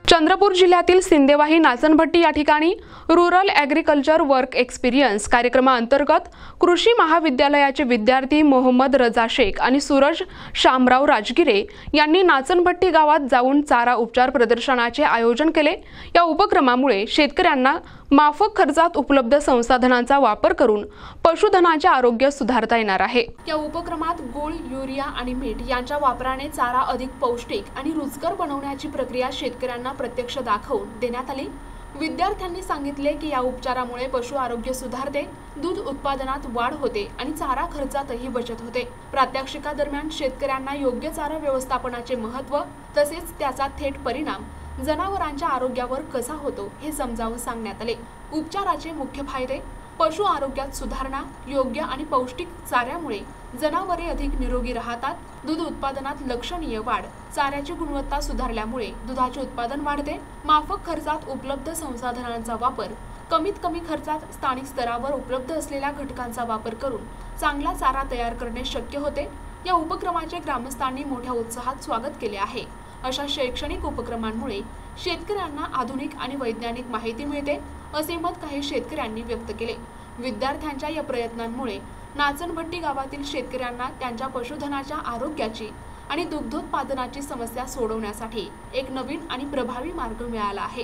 चंद्रपूर जिल्ह्यातील सिंदेवाही नाचनभट्टी या ठिकाणी रूरल ॲग्रिकल्चर वर्क एक्सपिरियन्स कार्यक्रमाअंतर्गत कृषी महाविद्यालयाचे विद्यार्थी मोहम्मद रजा शेख आणि सूरज शामराव राजगिरे यांनी नाचनभट्टी गावात जाऊन चारा उपचार प्रदर्शनाचे आयोजन केले। या उपक्रमामुळे शेतकऱ्यांना माफक खर्चात उपलब्ध संसाधनांचा वापर करून पशुधनाचे आरोग्य सुधारता येणार आहे। या उपक्रमात गूळ, युरिया आणि मीठ यांच्या वापराने चारा अधिक पौष्टिक आणि रुचकर बनवण्याची प्रक्रिया शेतकऱ्यांना प्रत्यक्ष दाखवून देण्यात आली। विद्यार्थ्यांनी सांगितले की या उपचारामुळे पशु आरोग्य सुधारते, दूध उत्पादनात वाढ होते आणि चारा खर्चातही बचत होते। प्रात्यक्षिकादरम्यान शेतकऱ्यांना योग्य चारा व्यवस्थापनाचे महत्त्व तसेच त्याचा थेट परिणाम जनावरांच्या आरोग्यावर कसा होतो हे समजावून सांगण्यात आले। उपचाराचे मुख्य फायदे: पशु आरोग्यात सुधारणा, योग्य आणि पौष्टिक चाऱ्यामुळे जनावरे अधिक निरोगी राहतात, दूध उत्पादनात लक्षणीय वाढ, चाऱ्याची गुणवत्ता सुधारल्यामुळे दुधाचे उत्पादन वाढते, माफक खर्चात उपलब्ध संसाधनांचा वापर, कमीत कमी खर्चात स्थानिक स्तरावर उपलब्ध असलेल्या घटकांचा वापर करून चांगला चारा तयार करणे शक्य होते। या उपक्रमाचे ग्रामस्थांनी मोठ्या उत्साहात स्वागत केले आहे। अशा शैक्षणिक उपक्रमांमुळे शेतकऱ्यांना आधुनिक आणि वैज्ञानिक माहिती मिळते असे मत काही शेतकऱ्यांनी व्यक्त केले। विद्यार्थ्यांच्या या प्रयत्नांमुळे नाचनभट्टी गावातील शेतकऱ्यांना त्यांच्या पशुधनाच्या आरोग्याची आणि दुग्धोत्पादनाची समस्या सोडवण्यासाठी एक नवीन आणि प्रभावी मार्ग मिळाला आहे।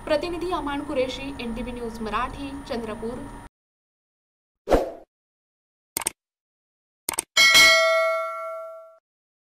प्रतिनिधी अमान कुरेशी, NTV न्यूज मराठी, चंद्रपूर।